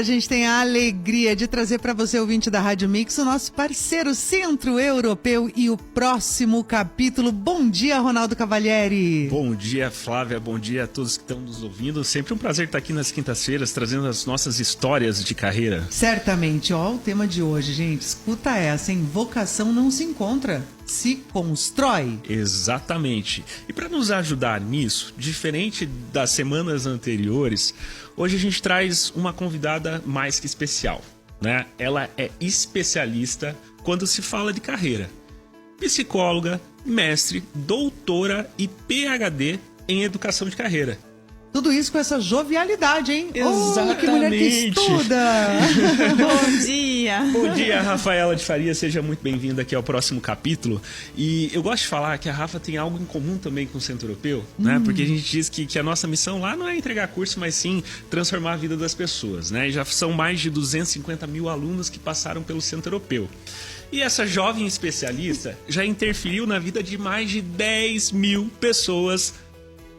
A gente tem a alegria de trazer para você, ouvinte da Rádio Mix, o nosso parceiro Centro-Europeu e o próximo capítulo. Bom dia, Ronaldo Cavalieri. Bom dia, Flávia. Bom dia a todos que estão nos ouvindo. Sempre um prazer estar aqui nas quintas-feiras, trazendo as nossas histórias de carreira. Certamente. Ó, o tema de hoje, gente. Escuta essa, hein? Vocação não se encontra, se constrói. Exatamente. E para nos ajudar nisso, diferente das semanas anteriores, hoje a gente traz uma convidada mais que especial, né? Ela é especialista quando se fala de carreira. Psicóloga, mestre, doutora e PhD em educação de carreira. Tudo isso com essa jovialidade, hein? Exatamente. Oh, que mulher que estuda! Bom dia! Bom dia, Rafaela de Faria. Seja muito bem-vinda aqui ao próximo capítulo. E eu gosto de falar que a Rafa tem algo em comum também com o Centro-Europeu, né? Porque a gente diz que a nossa missão lá não é entregar curso, mas sim transformar a vida das pessoas, né? E já são mais de 250 mil alunos que passaram pelo Centro-Europeu. E essa jovem especialista já interferiu na vida de mais de 10 mil pessoas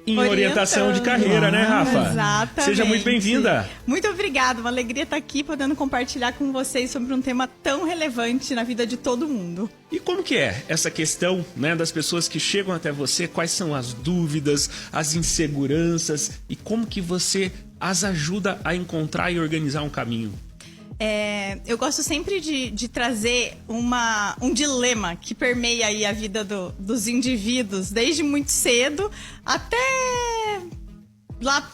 em orientação de carreira, né, Rafa? Exatamente. Seja muito bem-vinda. Muito obrigada, uma alegria estar aqui podendo compartilhar com vocês sobre um tema tão relevante na vida de todo mundo. E como que é essa questão, né, das pessoas que chegam até você? Quais são as dúvidas, as inseguranças e como que você as ajuda a encontrar e organizar um caminho? Eu gosto sempre de trazer um dilema que permeia aí a vida dos indivíduos, desde muito cedo até lá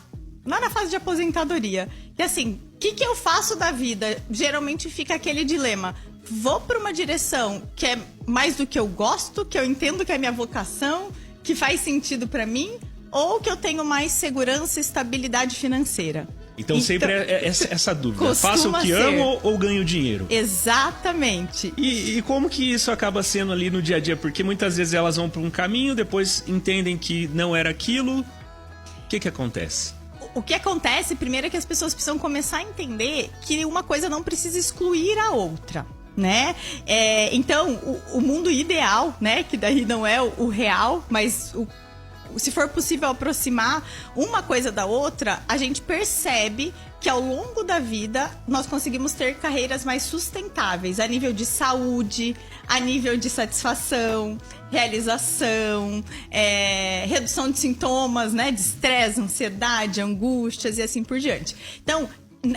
na fase de aposentadoria. E assim, o que eu faço da vida? Geralmente fica aquele dilema. Vou para uma direção que é mais do que eu gosto, que eu entendo que é a minha vocação, que faz sentido para mim, ou que eu tenho mais segurança e estabilidade financeira? Então sempre é essa dúvida. Faço o que ser. amo ou ganho dinheiro? Exatamente. E como que isso acaba sendo ali no dia a dia? Porque muitas vezes elas vão para um caminho, depois entendem que não era aquilo. O que acontece? O que acontece, primeiro, é que as pessoas precisam começar a entender que uma coisa não precisa excluir a outra, né? Então, o mundo ideal, né? Que daí não é o real, mas se for possível aproximar uma coisa da outra, a gente percebe que ao longo da vida nós conseguimos ter carreiras mais sustentáveis a nível de saúde, a nível de satisfação, realização, redução de sintomas, né, de estresse, ansiedade, angústias e assim por diante. Então,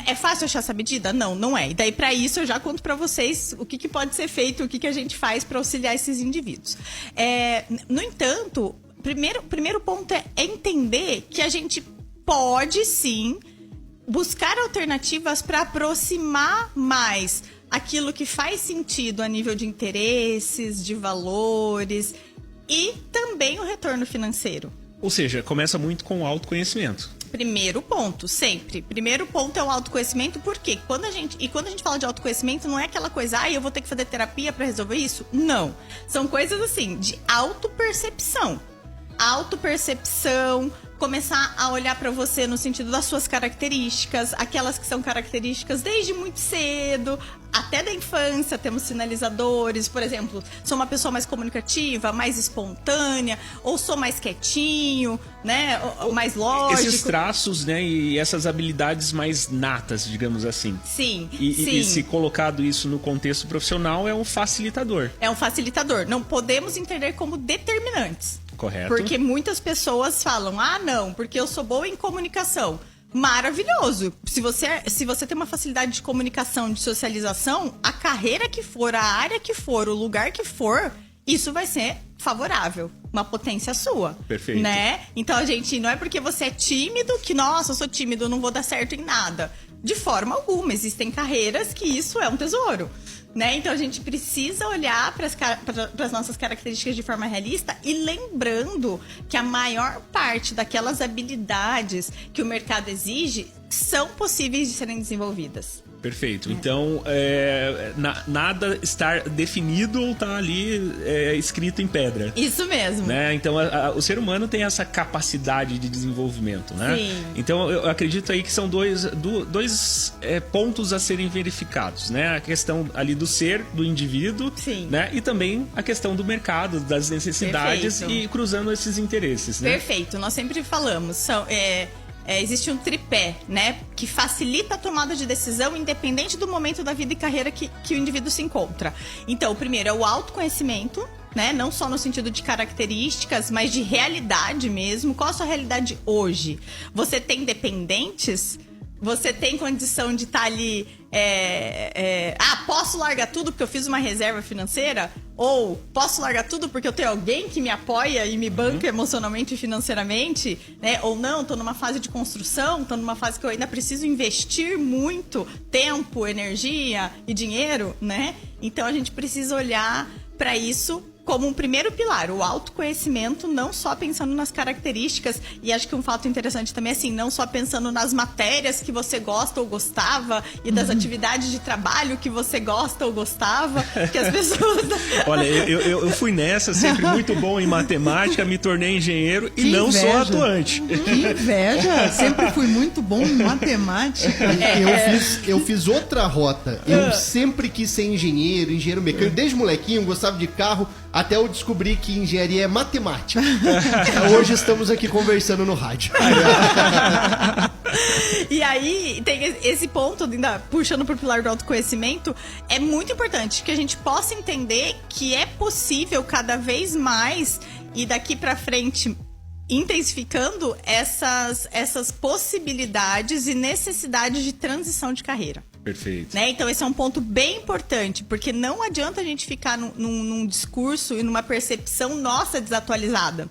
é fácil achar essa medida? Não, não é. E daí, para isso, eu já conto para vocês o que pode ser feito, o que a gente faz para auxiliar esses indivíduos. No entanto, primeiro ponto é entender que a gente pode, sim, buscar alternativas para aproximar mais aquilo que faz sentido a nível de interesses, de valores e também o retorno financeiro. Ou seja, começa muito com o autoconhecimento. Primeiro ponto, sempre. Primeiro ponto é o autoconhecimento, porque quando a gente fala de autoconhecimento, não é aquela coisa, eu vou ter que fazer terapia para resolver isso? Não. São coisas assim, de autopercepção. Autopercepção, começar a olhar para você no sentido das suas características, aquelas que são características desde muito cedo, até da infância. Temos sinalizadores, por exemplo, sou uma pessoa mais comunicativa, mais espontânea, ou sou mais quietinho, né, ou mais lógico. Esses traços, né, e essas habilidades mais natas, digamos assim. Sim, sim. E se colocado isso no contexto profissional, é um facilitador. É um facilitador. Não podemos entender como determinantes. Correto. Porque muitas pessoas falam, não, porque eu sou boa em comunicação. Maravilhoso. Se você tem uma facilidade de comunicação, de socialização, a carreira que for, a área que for, o lugar que for, isso vai ser favorável. Uma potência sua. Perfeito. Né? Então, gente, não é porque você é tímido que, nossa, eu sou tímido, não vou dar certo em nada. De forma alguma. Existem carreiras que isso é um tesouro. Né? Então a gente precisa olhar para as nossas características de forma realista e lembrando que a maior parte daquelas habilidades que o mercado exige são possíveis de serem desenvolvidas. Perfeito. Então, nada estar definido ou tá ali escrito em pedra. Isso mesmo. Né? Então, o ser humano tem essa capacidade de desenvolvimento, né? Sim. Então, eu acredito aí que são dois pontos a serem verificados, né? A questão ali do ser, do indivíduo, sim, né? E também a questão do mercado, das necessidades. Perfeito. E cruzando esses interesses, né? Perfeito. Nós sempre falamos, existe um tripé, né? Que facilita a tomada de decisão independente do momento da vida e carreira que o indivíduo se encontra. Então, o primeiro é o autoconhecimento, né? Não só no sentido de características, mas de realidade mesmo. Qual a sua realidade hoje? Você tem dependentes? Você tem condição de estar ali... posso largar tudo porque eu fiz uma reserva financeira? Ou posso largar tudo porque eu tenho alguém que me apoia e me banca emocionalmente e financeiramente? Né? Ou não, tô numa fase de construção, tô numa fase que eu ainda preciso investir muito tempo, energia e dinheiro, né? Então a gente precisa olhar para isso como um primeiro pilar, o autoconhecimento, não só pensando nas características, e acho que um fato interessante também é assim, não só pensando nas matérias que você gosta ou gostava, e das atividades de trabalho que você gosta ou gostava, que as pessoas... Olha, eu fui nessa, sempre muito bom em matemática, me tornei engenheiro e Que não sou inveja. atuante. Que inveja! Sempre fui muito bom em matemática. Eu fiz outra rota. Eu sempre quis ser engenheiro mecânico. Desde molequinho, eu gostava de carro, até eu descobri que engenharia é matemática. Hoje estamos aqui conversando no rádio. E aí, tem esse ponto, ainda puxando pro pilar do autoconhecimento, é muito importante que a gente possa entender que é possível cada vez mais, e daqui pra frente intensificando essas possibilidades e necessidades de transição de carreira. Perfeito. Né? Então esse é um ponto bem importante, porque não adianta a gente ficar num discurso e numa percepção nossa desatualizada.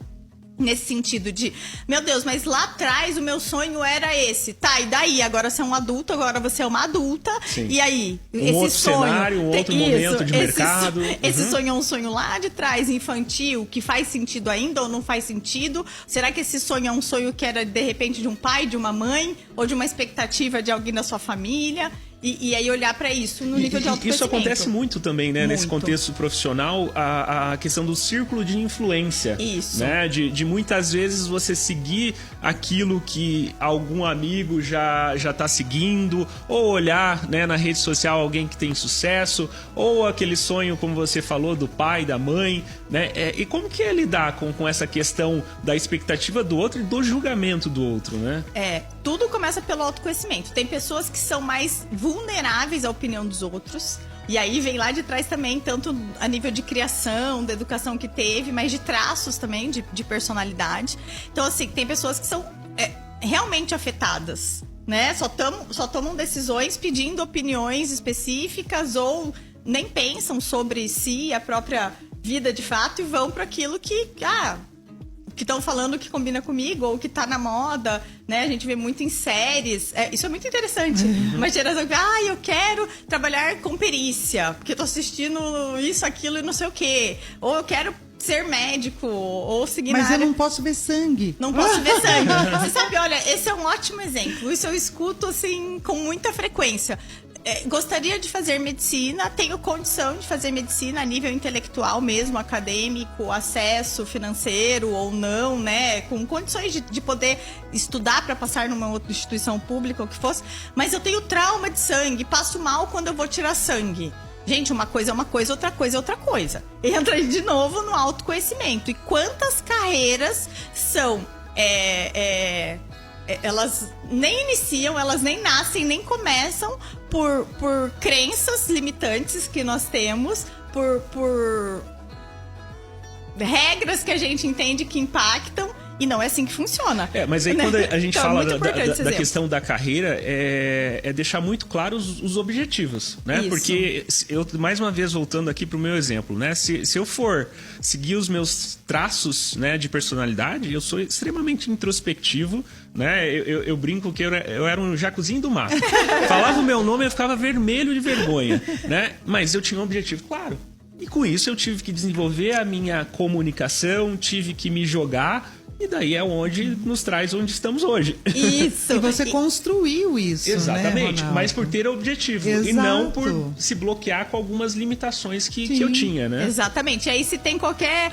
Nesse sentido de, meu Deus, mas lá atrás o meu sonho era esse. Tá, e daí? Agora você é um adulto, agora você é uma adulta. Sim. E aí? Um outro cenário, um outro momento de mercado. Esse sonho é um sonho lá de trás, infantil, que faz sentido ainda ou não faz sentido? Será que esse sonho é um sonho que era, de repente, de um pai, de uma mãe? Ou de uma expectativa de alguém da sua família? E aí olhar para isso no nível de autoconhecimento. Isso acontece muito também, né? Muito. Nesse contexto profissional, a questão do círculo de influência. Isso. Né? De muitas vezes você seguir aquilo que algum amigo já tá seguindo, ou olhar, né, na rede social alguém que tem sucesso, ou aquele sonho, como você falou, do pai, da mãe, né? E como que é lidar com essa questão da expectativa do outro e do julgamento do outro, né? Tudo começa pelo autoconhecimento. Tem pessoas que são mais vulneráveis à opinião dos outros. E aí vem lá de trás também, tanto a nível de criação, da educação que teve, mas de traços também, de personalidade. Então, assim, tem pessoas que são realmente afetadas, né? Só tomam decisões pedindo opiniões específicas ou nem pensam sobre si, a própria vida de fato, e vão para aquilo que estão falando que combina comigo, ou que tá na moda, né? A gente vê muito em séries. Isso é muito interessante. Uma geração que, eu quero trabalhar com perícia, porque eu tô assistindo isso, aquilo e não sei o quê. Ou eu quero ser médico, ou seguir Mas na eu área... não posso ver sangue. Não posso ver sangue. Você sabe, olha, esse é um ótimo exemplo. Isso eu escuto, assim, com muita frequência. Gostaria de fazer medicina, tenho condição de fazer medicina a nível intelectual mesmo, acadêmico, acesso financeiro ou não, né? Com condições de poder estudar para passar numa outra instituição pública ou o que fosse. Mas eu tenho trauma de sangue, passo mal quando eu vou tirar sangue. Gente, uma coisa é uma coisa, outra coisa é outra coisa. Entra aí de novo no autoconhecimento. E quantas carreiras são... elas nem iniciam, elas nem nascem, nem começam por crenças limitantes que nós temos, por regras que a gente entende que impactam, e não é assim que funciona. Mas aí quando a gente Então, fala muito importante da questão da carreira, é deixar muito claro os objetivos, né? Isso. Porque, mais uma vez, voltando aqui pro meu exemplo, né? Se eu for seguir os meus traços, né, de personalidade, eu sou extremamente introspectivo, né? Eu brinco que eu era um jacuzinho do mato. Falava o meu nome e eu ficava vermelho de vergonha, né? Mas eu tinha um objetivo claro. E com isso eu tive que desenvolver a minha comunicação, tive que me jogar. E daí é onde nos traz onde estamos hoje. Isso. E você construiu isso, Exatamente, né, mas por ter objetivo. Exato. E não por se bloquear com algumas limitações que eu tinha, né? Exatamente. E aí, se tem qualquer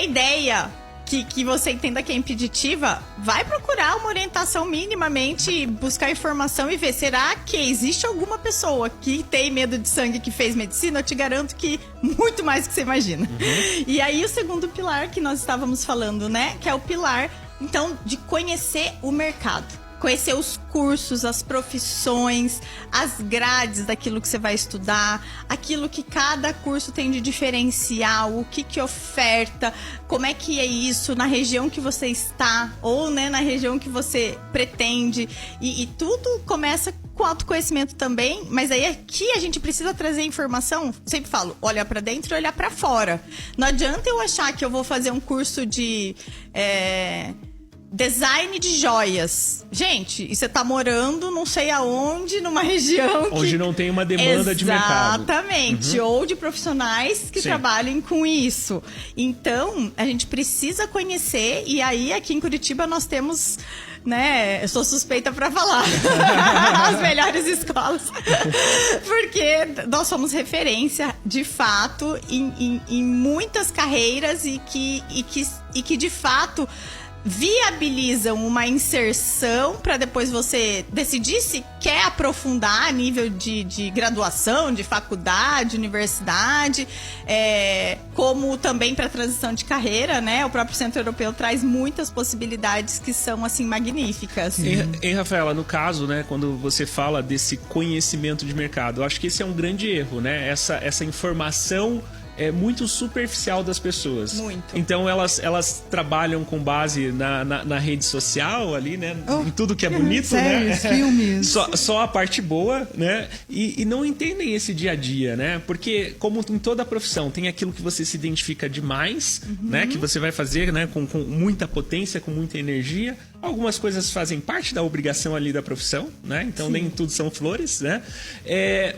ideia que você entenda que é impeditiva, vai procurar uma orientação minimamente, buscar informação e ver, será que existe alguma pessoa que tem medo de sangue que fez medicina? Eu te garanto que muito mais do que você imagina. E aí o segundo pilar que nós estávamos falando, né, que é o pilar, então, de conhecer o mercado. conhecer os cursos, as profissões, as grades daquilo que você vai estudar, aquilo que cada curso tem de diferencial, o que oferta, como é que é isso na região que você está, ou, né, na região que você pretende. E tudo começa com autoconhecimento também, mas aí aqui a gente precisa trazer informação. Sempre falo, olhar pra dentro e olhar pra fora. Não adianta eu achar que eu vou fazer um curso de design de joias. Gente, e você tá morando não sei aonde, numa região onde não tem uma demanda de mercado. Exatamente. Ou de profissionais que Sim. trabalhem com isso. Então, a gente precisa conhecer, e aí aqui em Curitiba nós temos, né, eu sou suspeita pra falar, as melhores escolas, porque nós somos referência, de fato, em muitas carreiras e que de fato viabilizam uma inserção para depois você decidir se quer aprofundar a nível de graduação, de faculdade, universidade, como também para transição de carreira, né? O próprio Centro Europeu traz muitas possibilidades que são, assim, magníficas. E Rafaela, no caso, né, quando você fala desse conhecimento de mercado, eu acho que esse é um grande erro, né? Essa informação é muito superficial das pessoas. Muito. Então elas trabalham com base na rede social ali, né? Em tudo que é bonito, séries, né? filmes. Só a parte boa, né? E não entendem esse dia a dia, né? Porque, como em toda profissão, tem aquilo que você se identifica demais, né? Que você vai fazer, né? Com muita potência, com muita energia. Algumas coisas fazem parte da obrigação ali da profissão, né? Então, nem tudo são flores, né?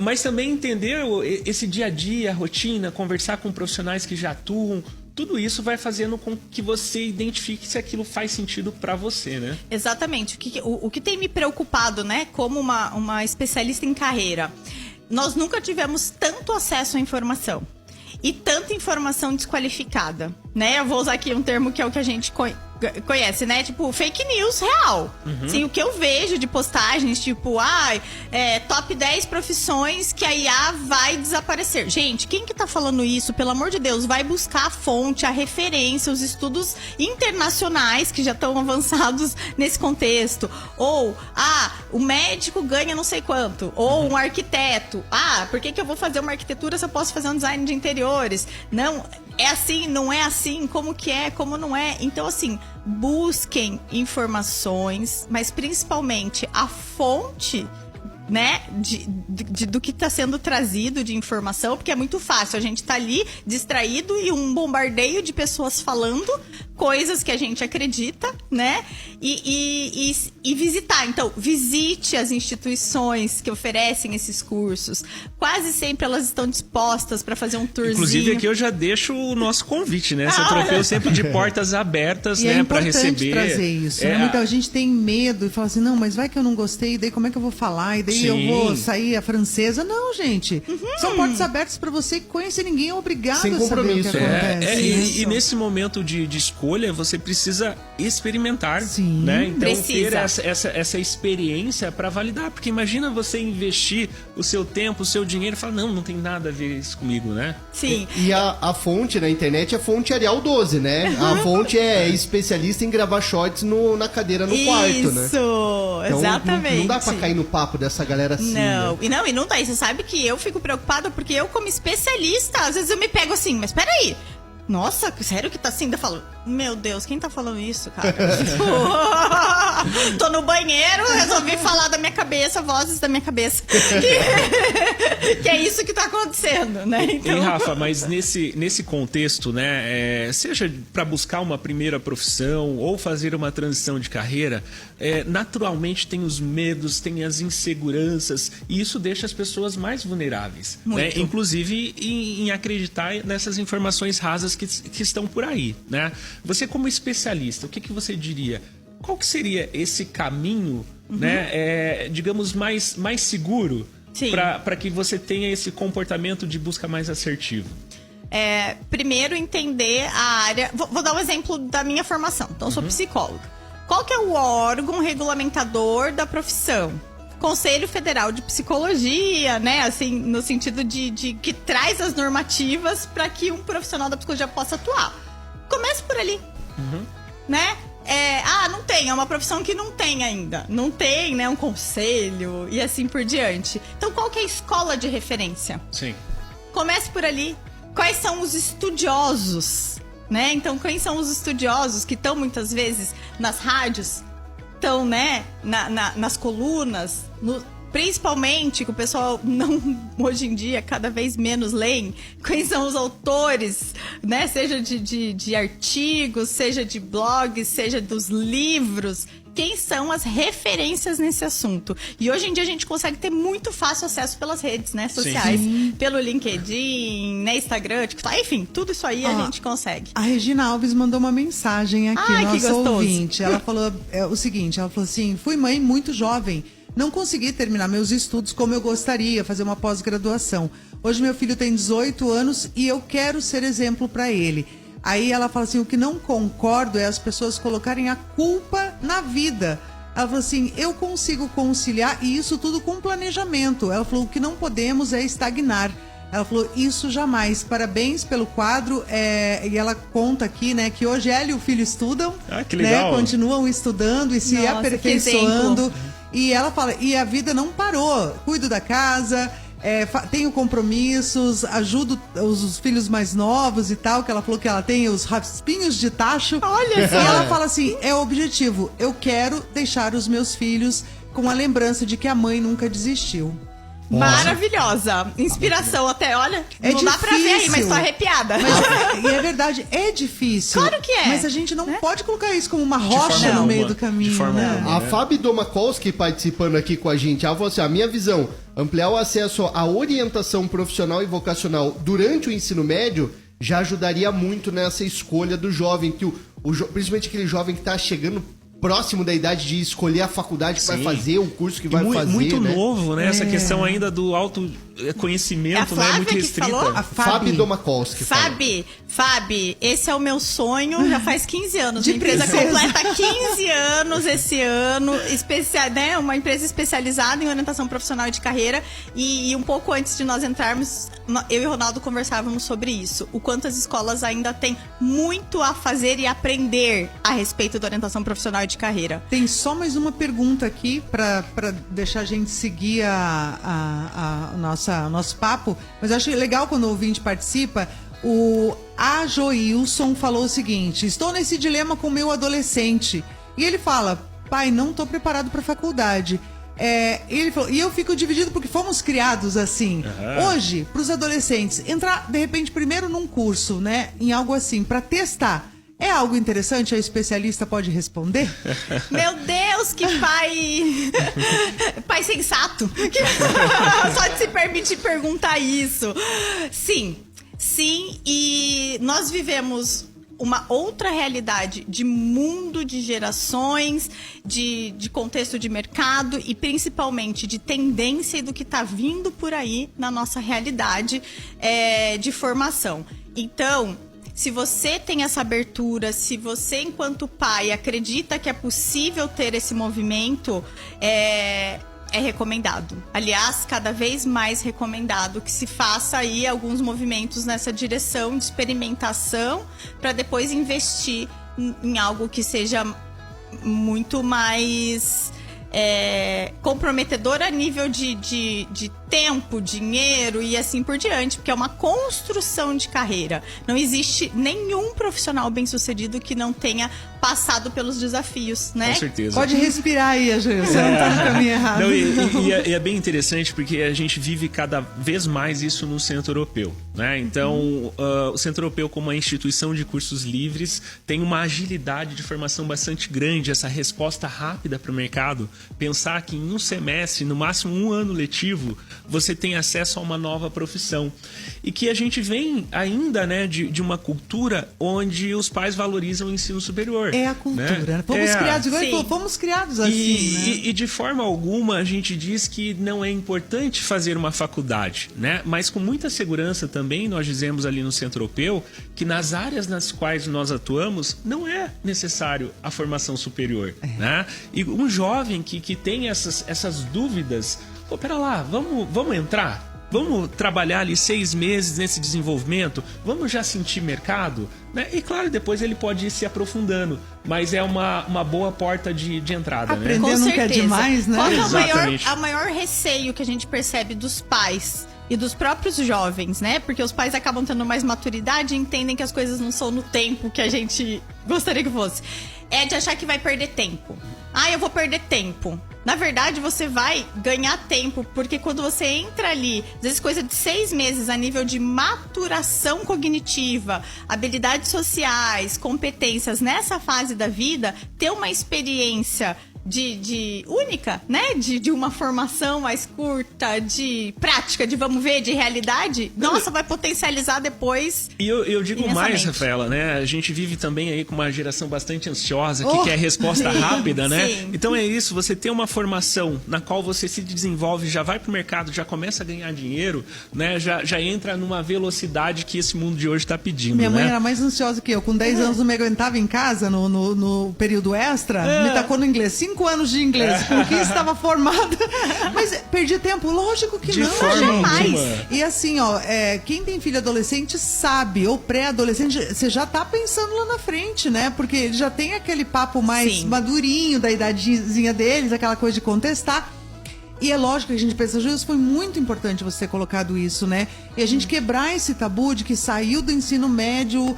Mas também entender esse dia a dia, a rotina, conversar com profissionais que já atuam, tudo isso vai fazendo com que você identifique se aquilo faz sentido para você, né? Exatamente. O que tem me preocupado, né, como uma especialista em carreira, nós nunca tivemos tanto acesso à informação e tanta informação desqualificada, né? Eu vou usar aqui um termo que é o que a gente conhece, né? Tipo, fake news real. Sim, o que eu vejo de postagens, tipo, top 10 profissões que a IA vai desaparecer. Gente, quem que tá falando isso? Pelo amor de Deus, vai buscar a fonte, a referência, os estudos internacionais que já estão avançados nesse contexto. Ou, o médico ganha não sei quanto. Ou um arquiteto. Por que eu vou fazer uma arquitetura se eu posso fazer um design de interiores? Não, é assim, não é assim, como que é, como não é. Então, assim, busquem informações, mas principalmente a fonte, né, do que está sendo trazido de informação, porque é muito fácil, a gente tá ali distraído e um bombardeio de pessoas falando coisas que a gente acredita, né, e visitar. Então, visite as instituições que oferecem esses cursos. Quase sempre elas estão dispostas para fazer um tourzinho. Inclusive, aqui eu já deixo o nosso convite, né? Centro Europeu sempre de portas abertas, né, para receber. Trazer isso, né? Muita gente tem medo e fala assim, não, mas vai que eu não gostei, daí como é que eu vou falar? E daí eu vou sair a francesa? Não, gente. São portas abertas para você conhecer, ninguém é obrigado sem a saber o que compromisso. acontece. E nesse momento de escolha, você precisa experimentar, Sim. né? Então, Precisa. ter essa experiência para validar. Porque imagina você investir o seu tempo, o seu dinheiro e falar, não tem nada a ver isso comigo, né? Sim. E a fonte na internet é a fonte Arial 12, né? A fonte é especialista em gravar shots na cadeira no quarto, né? Isso, Então, exatamente. não dá pra cair no papo dessa galera assim. Não, né? e não dá. E você sabe que eu fico preocupada porque eu, como especialista, às vezes eu me pego assim, mas peraí. Nossa, sério que tá assim? Eu falo, meu Deus, quem tá falando isso, cara? Tô no banheiro, resolvi falar da minha cabeça, vozes da minha cabeça. Que é isso que tá acontecendo, né? Então... E Rafa, mas nesse contexto, né, seja para buscar uma primeira profissão ou fazer uma transição de carreira, naturalmente tem os medos, tem as inseguranças, e isso deixa as pessoas mais vulneráveis, né? Inclusive em acreditar nessas informações rasas que estão por aí, né? Você, como especialista, o que você diria? Qual que seria esse caminho, né, digamos, mais seguro para que você tenha esse comportamento de busca mais assertivo? Primeiro, entender a área... Vou dar um exemplo da minha formação. Então, eu sou psicóloga. Qual que é o órgão regulamentador da profissão? Conselho Federal de Psicologia, né? Assim, no sentido de que traz as normativas para que um profissional da psicologia possa atuar. Comece por ali, né? não tem, é uma profissão que não tem ainda. Não tem, né, um conselho e assim por diante. Então, qual que é a escola de referência? Sim. Comece por ali. Quais são os estudiosos, né? Então, quem são os estudiosos que estão muitas vezes nas rádios, estão, né, nas colunas, principalmente que o pessoal hoje em dia cada vez menos leem, quem são os autores, né? Seja de artigos, seja de blogs, seja dos livros. Quem são as referências nesse assunto? E hoje em dia a gente consegue ter muito fácil acesso pelas redes, né, sociais. Sim. Pelo LinkedIn, né, Instagram, TikTok, enfim, tudo isso aí a gente consegue. A Regina Alves mandou uma mensagem aqui, nossa ouvinte. Ela falou o seguinte, ela falou assim, fui mãe muito jovem, não consegui terminar meus estudos como eu gostaria, fazer uma pós-graduação. Hoje meu filho tem 18 anos e eu quero ser exemplo para ele. Aí ela fala assim, o que não concordo é as pessoas colocarem a culpa na vida. Ela falou assim, eu consigo conciliar e isso tudo com planejamento. Ela falou, o que não podemos é estagnar. Ela falou, isso jamais. Parabéns pelo quadro. E ela conta aqui, né, que hoje ela e o filho estudam. Ah, que legal. Né, continuam estudando e se aperfeiçoando. E ela fala, e a vida não parou. Cuido da casa... tenho compromissos, ajudo os filhos mais novos e tal, que ela falou que ela tem os raspinhos de tacho. Olha só! E ela fala assim, é o objetivo, eu quero deixar os meus filhos com a lembrança de que a mãe nunca desistiu. Maravilhosa! Inspiração até, olha, não difícil. Dá pra ver aí, mas tô arrepiada. E é verdade, é difícil. Claro que é. Mas a gente não pode colocar isso como uma rocha no meio do caminho, de forma né? alguma, A Fábio Domakolski participando aqui com a gente, ela falou assim, a minha visão, ampliar o acesso à orientação profissional e vocacional durante o ensino médio já ajudaria muito nessa escolha do jovem, que principalmente aquele jovem que tá chegando próximo da idade de escolher a faculdade que vai fazer, o curso que vai fazer. Muito né? novo, né? Essa questão ainda do autoconhecimento, né? Muito restrita. A Fábio Domakolski. Fábio, esse é o meu sonho, já faz 15 anos. Minha empresa completa 15 anos esse ano, né? Uma empresa especializada em orientação profissional e de carreira. E um pouco antes de nós entrarmos, eu e o Ronaldo conversávamos sobre isso. O quanto as escolas ainda têm muito a fazer e aprender a respeito da orientação profissional e de carreira. Tem só mais uma pergunta aqui para deixar a gente seguir o nosso papo, mas eu acho legal quando o ouvinte participa. O Joilson falou o seguinte, estou nesse dilema com o meu adolescente, e ele fala, pai, não estou preparado para a faculdade. Ele falou, e eu fico dividido porque fomos criados assim. Hoje, para os adolescentes, entrar de repente primeiro num curso, né, em algo assim, para testar, é algo interessante? A especialista pode responder? Meu Deus, que pai... pai sensato. Só de se permitir perguntar isso. Sim, e nós vivemos uma outra realidade de mundo, de gerações, de contexto de mercado e principalmente de tendência e do que está vindo por aí na nossa realidade de formação. Então... Se você tem essa abertura, se você, enquanto pai, acredita que é possível ter esse movimento, é recomendado. Aliás, cada vez mais recomendado que se faça aí alguns movimentos nessa direção de experimentação para depois investir em algo que seja muito mais... comprometedor a nível de tempo, dinheiro e assim por diante, porque é uma construção de carreira. Não existe nenhum profissional bem-sucedido que não tenha passado pelos desafios, né? Com certeza. Pode respirar aí, Agil, você não tá no caminho errado. Não, e é bem interessante porque a gente vive cada vez mais isso no Centro Europeu, né? Então, o Centro Europeu, como uma instituição de cursos livres, tem uma agilidade de formação bastante grande, essa resposta rápida para o mercado. Pensar que em um semestre, no máximo um ano letivo, você tem acesso a uma nova profissão. E que a gente vem ainda, né, de uma cultura onde os pais valorizam o ensino superior. É a cultura. Né? Fomos criados, igual ele falou, fomos criados assim. Né? E de forma alguma a gente diz que não é importante fazer uma faculdade, né? Mas com muita segurança também nós dizemos ali no Centro Europeu que nas áreas nas quais nós atuamos não é necessário a formação superior, né? E um jovem que tem essas dúvidas, pô, pera lá, vamos entrar? Vamos trabalhar ali 6 meses nesse desenvolvimento? Vamos já sentir mercado? Né? E claro, depois ele pode ir se aprofundando. Mas é uma boa porta de entrada, né? Aprender nunca é demais, né? Qual é Exatamente. o maior receio que a gente percebe dos pais e dos próprios jovens, né? Porque os pais acabam tendo mais maturidade e entendem que as coisas não são no tempo que a gente gostaria que fosse. É de achar que vai perder tempo. Ah, eu vou perder tempo. Na verdade, você vai ganhar tempo, porque quando você entra ali, às vezes coisa de 6 meses a nível de maturação cognitiva, habilidades sociais, competências nessa fase da vida, ter uma experiência de única, né? De uma formação mais curta, de prática, de vamos ver, de realidade, nossa, vai potencializar depois. E eu digo mais, Rafaela, né? A gente vive também aí com uma geração bastante ansiosa, que quer resposta rápida, né? Sim. Então é isso, você tem uma formação na qual você se desenvolve, já vai pro mercado, já começa a ganhar dinheiro, né? Já entra numa velocidade que esse mundo de hoje está pedindo, Minha mãe né? era mais ansiosa que eu. Com 10 anos não me aguentava em casa, no período extra, me tacou no inglês. 5 anos de inglês, com 15 estava formada. Mas perdi tempo? Lógico que De não, forma jamais. alguma. E assim, ó, quem tem filho adolescente sabe, ou pré-adolescente, você já tá pensando lá na frente, né? Porque ele já tem aquele papo mais Sim. madurinho da idadezinha deles, aquela coisa de contestar. E é lógico que a gente pensa, Júlio, foi muito importante você ter colocado isso, né? E a gente quebrar esse tabu de que saiu do ensino médio,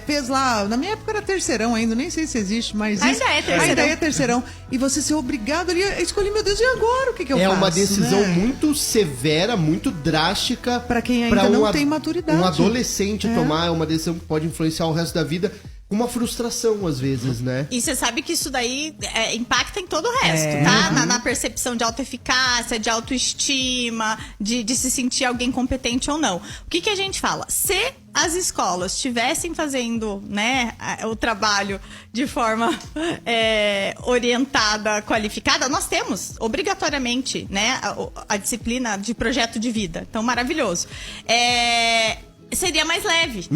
fez lá, na minha época era terceirão ainda, nem sei se existe, mas Ainda é terceirão. Ainda é terceirão. E você ser obrigado ali a escolher, meu Deus, e agora o que eu faço? É uma decisão né? muito severa, muito drástica. Pra quem ainda não tem maturidade. Um adolescente tomar uma decisão que pode influenciar o resto da vida. Uma frustração, às vezes, né? E você sabe que isso daí impacta em todo o resto, tá? Na percepção de autoeficácia, de autoestima, de se sentir alguém competente ou não. O que a gente fala? Se as escolas estivessem fazendo, né, o trabalho de forma orientada, qualificada, nós temos, obrigatoriamente, né, a disciplina de projeto de vida. Então, maravilhoso. Seria mais leve,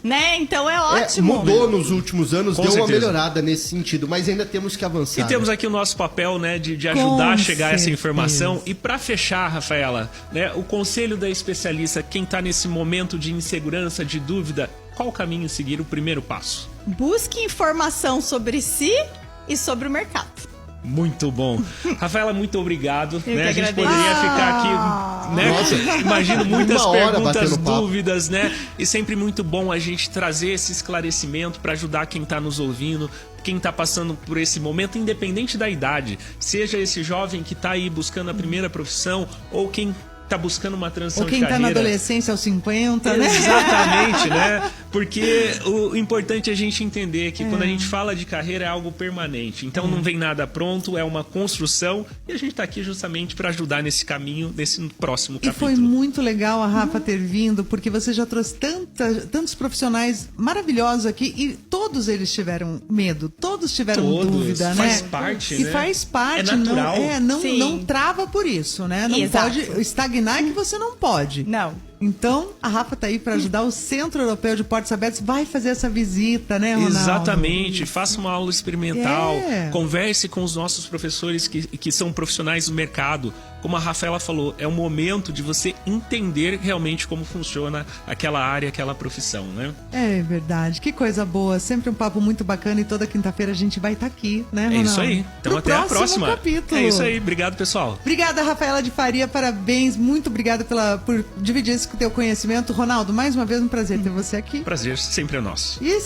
né? Então é ótimo. Mudou nos últimos anos, Com deu uma certeza. melhorada nesse sentido, mas ainda temos que avançar. E temos aqui o nosso papel, né, de ajudar a chegar a essa certeza. informação. E para fechar, Rafaela, né, o conselho da especialista, quem está nesse momento de insegurança, de dúvida, qual o caminho seguir, o primeiro passo? Busque informação sobre si e sobre o mercado. Muito bom. Rafaela, muito obrigado. Eu Né? que A gente agradeço. poderia ficar aqui, né? Nossa. Imagino muitas Uma hora perguntas, batendo papo. dúvidas, né? E sempre muito bom a gente trazer esse esclarecimento para ajudar quem está nos ouvindo, quem está passando por esse momento, independente da idade. Seja esse jovem que está aí buscando a primeira profissão ou quem tá buscando uma transição Ou quem de tá carreira. na adolescência aos 50, né? Exatamente, né? Porque o importante é a gente entender que quando a gente fala de carreira é algo permanente. Então não vem nada pronto, é uma construção e a gente tá aqui justamente para ajudar nesse caminho, nesse próximo E capítulo. foi muito legal a Rafa ter vindo, porque você já trouxe tantos profissionais maravilhosos aqui e todos eles tiveram medo, todos tiveram Todos. dúvida, né? Faz parte, E né? faz parte, É natural. Sim. não trava por isso, né? Não Exato. pode estagnar que você não pode. Não. Então, a Rafa tá aí para ajudar o Centro Europeu de Portas Abertas. Vai fazer essa visita, né, Ronaldo? Exatamente, faça uma aula experimental, É. converse com os nossos professores que são profissionais do mercado. Como a Rafaela falou, é o momento de você entender realmente como funciona aquela área, aquela profissão, né? É verdade, que coisa boa. Sempre um papo muito bacana e toda quinta-feira a gente vai estar aqui, né, Ronaldo? É isso aí. Então Pro até a próximo próxima. capítulo. É isso aí. Obrigado, pessoal. Obrigada, Rafaela de Faria, parabéns. Muito obrigada por dividir esse teu conhecimento. Ronaldo, mais uma vez um prazer ter você aqui. Prazer sempre é nosso. E